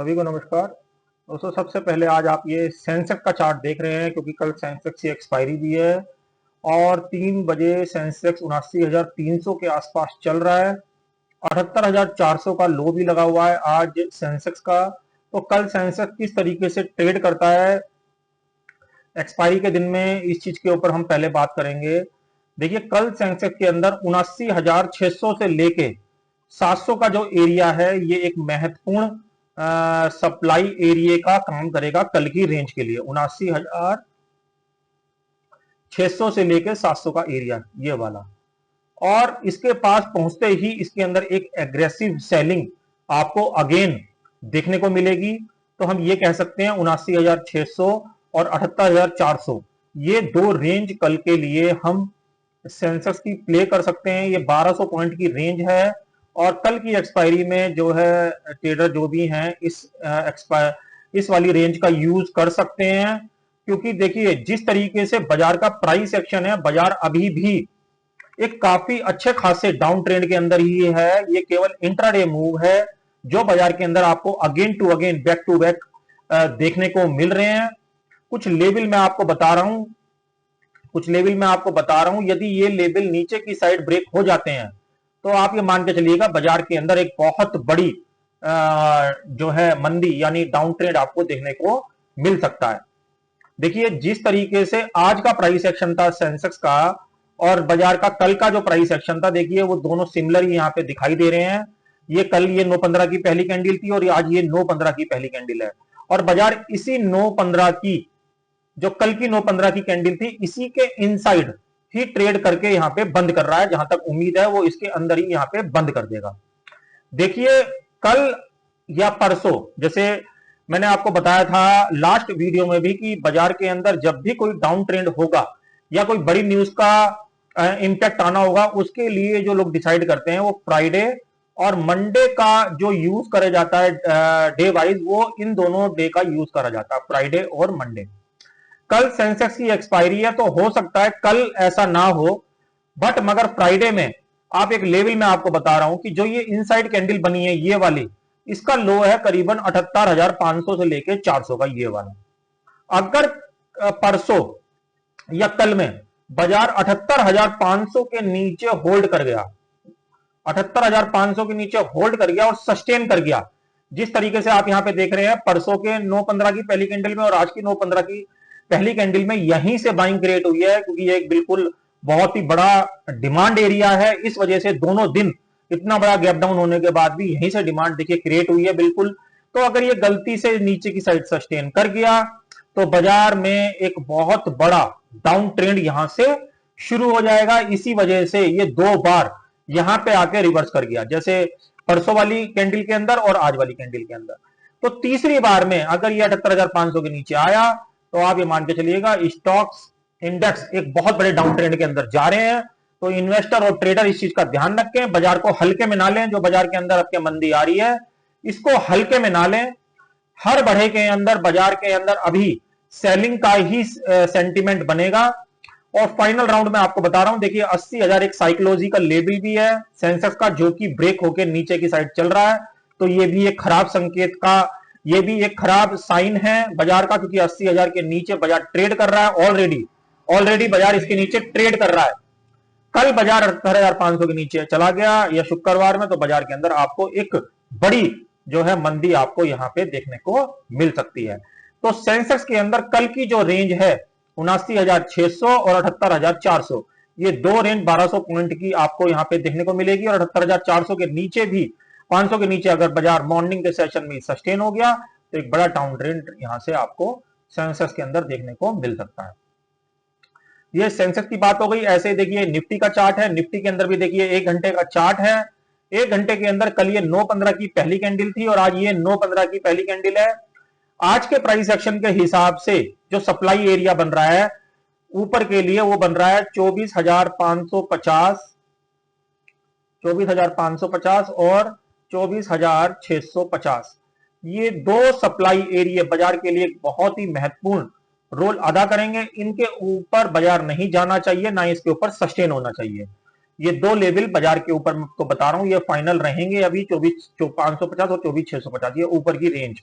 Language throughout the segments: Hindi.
सभी को नमस्कार दोस्तों। सबसे पहले आज आप ये सेंसेक्स का चार्ट देख रहे हैं क्योंकि कल सेंसेक्स की एक्सपायरी भी है और 3 बजे सेंसेक्स 79,300 के आसपास चल रहा है। 78,400 का लो भी लगा हुआ है आज सेंसेक्स का। तो कल सेंसेक्स किस तरीके से ट्रेड करता है एक्सपायरी के दिन में, इस चीज के ऊपर हम पहले बात करेंगे। देखिए कल सेंसेक्स के अंदर 79,600 से लेके 700 का जो एरिया है ये एक महत्वपूर्ण सप्लाई एरिया का काम करेगा कल की रेंज के लिए। 79,600 से लेके 700 का एरिया ये वाला, और इसके पास पहुंचते ही इसके अंदर एक एग्रेसिव सेलिंग आपको अगेन देखने को मिलेगी। तो हम ये कह सकते हैं 79,600 और 78,400 ये दो रेंज कल के लिए हम सेंसेक्स की प्ले कर सकते हैं। ये 1200 पॉइंट की रेंज है और कल की एक्सपायरी में जो है ट्रेडर जो भी हैं इस वाली रेंज का यूज कर सकते हैं, क्योंकि देखिए जिस तरीके से बाजार का प्राइस एक्शन है, बाजार अभी भी एक काफी अच्छे खासे डाउन ट्रेंड के अंदर ही है। ये केवल इंट्राडे मूव है जो बाजार के अंदर आपको again to again back to back देखने को मिल रहे हैं। कुछ लेवल मैं आपको बता रहा हूं, यदि ये लेवल नीचे की साइड ब्रेक हो जाते हैं तो आप ये मान के चलिएगा बाजार के अंदर एक बहुत बड़ी जो है मंदी यानी डाउन ट्रेंड आपको देखने को मिल सकता है। देखिए जिस तरीके से आज का प्राइस एक्शन था सेंसेक्स का और बाजार का कल का जो प्राइस एक्शन था, देखिए वो दोनों सिमिलर ही यहां पे दिखाई दे रहे हैं। ये कल ये 9.15 की पहली कैंडल थी और आज ये 9.15 की पहली कैंडल है, और बाजार इसी 9.15 की जो कल की 9.15 की कैंडल थी इसी के इनसाइड ही ट्रेड करके यहां पे बंद कर रहा है। जहां तक उम्मीद है वो इसके अंदर ही यहां पे बंद कर देगा। देखिए कल या परसों, जैसे मैंने आपको बताया था लास्ट वीडियो में भी कि बाजार के अंदर जब भी कोई डाउन ट्रेंड होगा या कोई बड़ी न्यूज का इंपैक्ट आना होगा, उसके लिए जो लोग डिसाइड करते हैं वो फ्राइडे और मंडे का जो यूज करा जाता है डे वाइज, वो इन दोनों डे का यूज करा जाता है, फ्राइडे और मंडे। कल सेंसेक्स की एक्सपायरी है तो हो सकता है कल ऐसा ना हो, बट मगर फ्राइडे में आप एक लेवल में आपको बता रहा हूं कि जो ये इनसाइड कैंडल बनी है ये वाली, इसका लो है करीबन 78,500 से लेके 400 का ये वाला। अगर परसों या कल में बाजार 78,500 के नीचे होल्ड कर गया, 78,500 के नीचे होल्ड कर गया और सस्टेन कर गया, जिस तरीके से आप यहां पे देख रहे हैं परसों के 9.15 की पहली कैंडल में और आज की 9.15 की पहली कैंडल में यहीं से बाइंग क्रिएट हुई है, क्योंकि ये एक बिल्कुल बहुत ही बड़ा डिमांड एरिया है। इस वजह से दोनों दिन इतना बड़ा गैप डाउन होने के बाद भी यहीं से डिमांड देखिए क्रिएट हुई है बिल्कुल। तो अगर ये गलती से नीचे की साइड सस्टेन कर गया तो बाजार में एक बहुत बड़ा डाउन ट्रेंड यहां से शुरू हो जाएगा। इसी वजह से ये 2 बार यहां पे आके रिवर्स कर गया, जैसे परसों वाली कैंडल के अंदर और आज वाली कैंडल के अंदर। तो तीसरी बार में अगर ये 78,500 के नीचे आया तो आप ये मान के चलिएगा स्टॉक्स इंडेक्स एक बहुत बड़े डाउन ट्रेंड के अंदर जा रहे हैं। तो इन्वेस्टर और ट्रेडर इस चीज का ध्यान रखें, बाजार को हल्के में ना लें। जो बाजार के अंदर आपके मंदी आ रही है इसको हल्के में ना लें। हर बढ़े के अंदर बाजार के अंदर अभी सेलिंग का ही सेंटीमेंट बनेगा। और फाइनल राउंड में आपको बता रहा हूं, देखिए 80,000 एक साइकोलॉजिकल लेवल भी है सेंसेक्स का, जो कि ब्रेक होकर नीचे की साइड चल रहा है। तो ये भी एक खराब संकेत का, ये भी एक खराब साइन है बाजार का, क्योंकि 80,000 के नीचे बाजार ट्रेड कर रहा है। ऑलरेडी बाजार इसके नीचे ट्रेड कर रहा है। कल बाजार 78,500 के नीचे चला गया या शुक्रवार में, तो बाजार के अंदर आपको एक बड़ी जो है मंदी आपको यहां पे देखने को मिल सकती है। तो सेंसेक्स के अंदर कल की जो रेंज है 79,600 और 78,400, ये दो रेंज 1200 पॉइंट की आपको यहां पे देखने को मिलेगी। और 78,400 के नीचे भी 500 के नीचे अगर बाजार मॉर्निंग के सेशन में सस्टेन हो गया तो एक बड़ा डाउन ट्रेंड यहां से आपको सेंसेक्स के अंदर देखने को मिल सकता है। ये सेंसेक्स की बात हो गई। ऐसे ही देखिए निफ्टी का चार्ट है, निफ्टी के अंदर भी देखिए 1 घंटे का चार्ट है। 1 घंटे के अंदर कल ये 9.15 की पहली कैंडल थी और आज ये 9.15 की पहली कैंडल है। आज के प्राइस एक्शन के हिसाब से जो सप्लाई एरिया बन रहा है ऊपर के लिए वो बन रहा है 24,550, 24,550 और 24,650। ये दो सप्लाई एरिया बाजार के लिए बहुत ही महत्वपूर्ण रोल अदा करेंगे। इनके ऊपर बाजार नहीं जाना चाहिए, ना इसके ऊपर सस्टेन होना चाहिए। ये दो लेवल बाजार के ऊपर मैं आपको बता रहा हूं, ये फाइनल रहेंगे अभी 24,550 और 24,650, ये ऊपर की रेंज।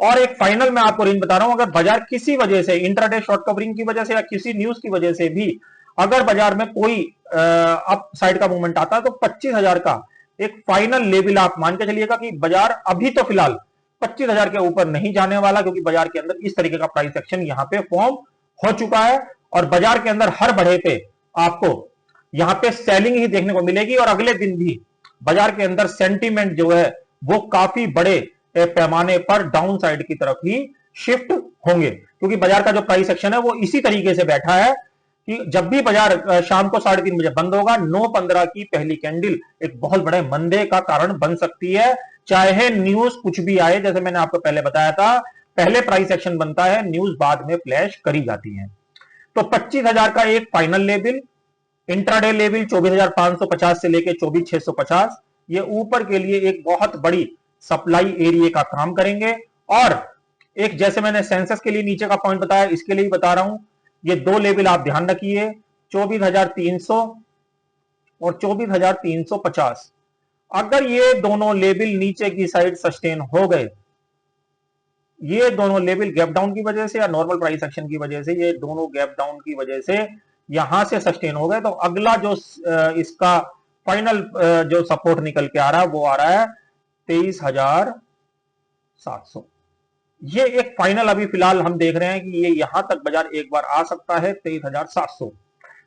और एक फाइनल मैं आपको रेंज बता रहा हूं, अगर बाजार किसी वजह से इंट्राडे शॉर्ट कवरिंग की वजह से या किसी न्यूज की वजह से भी अगर बाजार में कोई अप साइड का मूवमेंट आता है तो 25,000 का एक फाइनल लेवल आप मान के चलिएगा कि बाजार अभी तो फिलहाल 25,000 के ऊपर नहीं जाने वाला, क्योंकि बाजार के अंदर इस तरीके का प्राइस एक्शन यहां पे फॉर्म हो चुका है और बाजार के अंदर हर बढ़े पे आपको यहां पे सेलिंग ही देखने को मिलेगी और अगले दिन भी बाजार के अंदर सेंटीमेंट जो है वो काफी बड़े पैमाने पर डाउन साइड की तरफ ही शिफ्ट होंगे, क्योंकि बाजार का जो प्राइस एक्शन है वो इसी तरीके से बैठा है कि जब भी बाजार शाम को 3:30 बजे बंद होगा 9:15 की पहली कैंडल एक बहुत बड़े मंदे का कारण बन सकती है, चाहे न्यूज कुछ भी आए। जैसे मैंने आपको पहले बताया था, पहले प्राइस एक्शन बनता है, न्यूज बाद में फ्लैश करी जाती है। तो 25,000 का एक फाइनल लेवल, इंट्राडे लेवल 24,550 से लेकर 24,650, ये ऊपर के लिए एक बहुत बड़ी सप्लाई एरिया का काम करेंगे। और एक जैसे मैंने सेंसेक्स के लिए नीचे का पॉइंट बताया, इसके लिए भी बता रहा हूं, ये दो लेवल आप ध्यान रखिए, 24,300 और 24,350। अगर ये दोनों लेवल नीचे की साइड सस्टेन हो गए, ये दोनों लेवल गैप डाउन की वजह से या नॉर्मल प्राइस एक्शन की वजह से, ये दोनों गैप डाउन की वजह से यहां से सस्टेन हो गए, तो अगला जो इसका फाइनल जो सपोर्ट निकल के आ रहा है वो आ रहा है 23,700। ये एक फाइनल अभी फिलहाल हम देख रहे हैं कि ये यहां तक बाजार एक बार आ सकता है 23,700।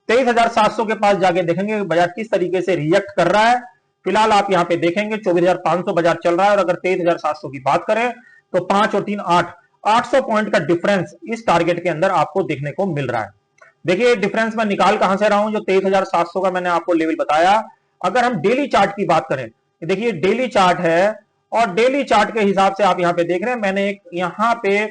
23,700 के पास जाके देखेंगे बाजार किस तरीके से रिएक्ट कर रहा है। फिलहाल आप यहां पे देखेंगे 24,500 बाजार चल रहा है और अगर 23,700 की बात करें तो 5 और 3 8, 800 पॉइंट का डिफरेंस इस टारगेट के अंदर आपको देखने को मिल रहा है। देखिए डिफरेंस मैं निकाल कहां से रहा हूं, जो 23,700 का मैंने आपको लेवल बताया। अगर हम डेली चार्ट की बात करें, देखिए डेली चार्ट है और डेली चार्ट के हिसाब से आप यहां पे देख रहे हैं, मैंने एक यहां पे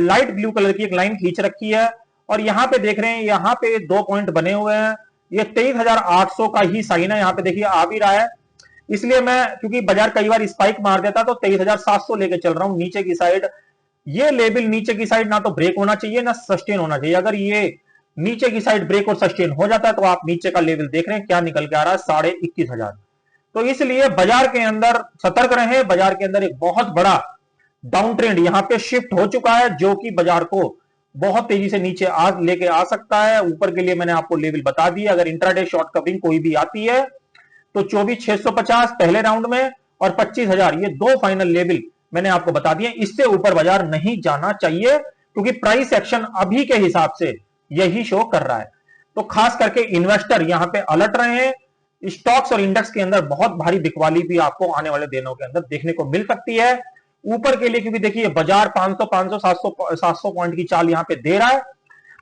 लाइट ब्लू कलर की एक लाइन खींच रखी है और यहां पे देख रहे हैं यहां पे 2 पॉइंट बने हुए हैं, ये 23,800 का ही साइन है, यहां पे देखिए आ भी रहा है। इसलिए मैं, क्योंकि बाजार कई बार स्पाइक मार देता तो 23,700 लेके चल रहा हूं नीचे की साइड। ये लेवल नीचे की साइड ना तो ब्रेक होना चाहिए ना सस्टेन होना चाहिए। अगर ये नीचे की साइड ब्रेक और सस्टेन हो जाता है तो आप नीचे का लेवल देख रहे हैं क्या निकल के आ रहा है, 21,500। तो इसलिए बाजार के अंदर सतर्क रहें, बाजार के अंदर एक बहुत बड़ा डाउन ट्रेंड यहां पे शिफ्ट हो चुका है जो कि बाजार को बहुत तेजी से नीचे लेके आ सकता है। ऊपर के लिए मैंने आपको लेवल बता दिया, अगर इंट्राडे शॉर्ट कवरिंग कोई भी आती है तो 24,650 पहले राउंड में और 25,000, ये दो फाइनल लेवल मैंने आपको बता दिए। इससे ऊपर बाजार नहीं जाना चाहिए क्योंकि प्राइस एक्शन अभी के हिसाब से यही शो कर रहा है। तो खास करके इन्वेस्टर यहां पे अलर्ट रहे हैं, स्टॉक्स और इंडेक्स के अंदर बहुत भारी बिकवाली भी आपको आने वाले दिनों के अंदर देखने को मिल सकती है ऊपर के लिए, क्योंकि देखिए बाजार 500 500 700 पॉइंट की चाल यहां पे दे रहा है,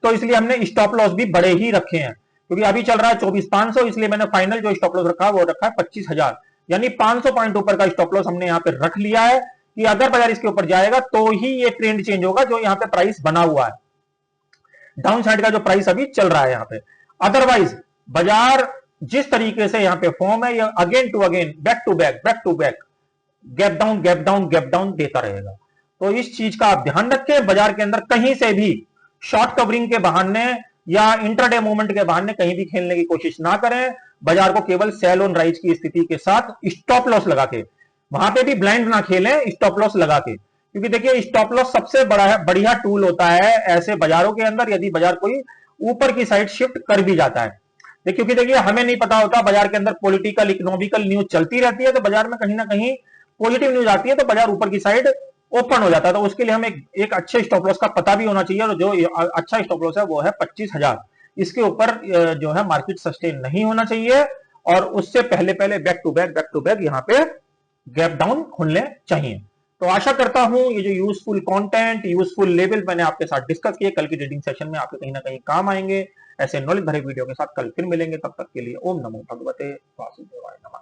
तो इसलिए हमने स्टॉप लॉस भी बड़े ही रखे हैं। क्योंकि अभी चल रहा है 24,500, इसलिए मैंने फाइनल जो स्टॉप लॉस रखा है वो रखा है 25,000, यानी 500 पॉइंट ऊपर का स्टॉप लॉस हमने यहां पे रख लिया है कि अगर बाजार इसके ऊपर जाएगा तो ही ये ट्रेंड चेंज होगा जो यहां पे प्राइस बना हुआ है, डाउन साइड का जो प्राइस अभी चल रहा है यहां पे। अदरवाइज बाजार जिस तरीके से यहां पे फॉर्म है, ये again to again back to back gap down देता रहेगा। तो इस चीज का आप ध्यान रखें, बाजार के अंदर कहीं से भी शॉर्ट कवरिंग के बहाने या इंट्राडे मूवमेंट के बहाने कहीं भी खेलने की कोशिश ना करें। बाजार को केवल सेल ऑन राइज की स्थिति के साथ स्टॉप लॉस लगा के, वहां पे भी ब्लाइंड ना खेलें, स्टॉप लॉस लगा के, क्योंकि देखिए स्टॉप लॉस सबसे बढ़िया टूल होता है ऐसे बाजारों के अंदर यदि बाजार कोई ऊपर की साइड शिफ्ट कर भी जाता है। क्योंकि देखिए हमें नहीं पता होता, बाजार के अंदर पॉलिटिकल इकोनॉमिकल न्यूज चलती रहती है, तो बाजार में कहीं ना कहीं पॉजिटिव न्यूज आती है तो बाजार ऊपर की साइड ओपन हो जाता है। तो उसके लिए हमें एक अच्छे स्टॉप लॉस का पता भी होना चाहिए, और जो अच्छा स्टॉप लॉस है वो है 25,000। इसके ऊपर जो है मार्केट सस्टेन नहीं होना चाहिए और उससे पहले बैक टू बैक यहां पे गैप डाउन खुलने चाहिए। तो आशा करता हूं ये जो यूजफुल कंटेंट, यूजफुल लेवल मैंने आपके साथ डिस्कस किए, कल की ट्रेडिंग सेशन में आपके कहीं ना कहीं काम आएंगे। ऐसे नॉलेज भरे वीडियो के साथ कल फिर मिलेंगे, तब तक के लिए ओम नमो भगवते वासुदेवाय नमः।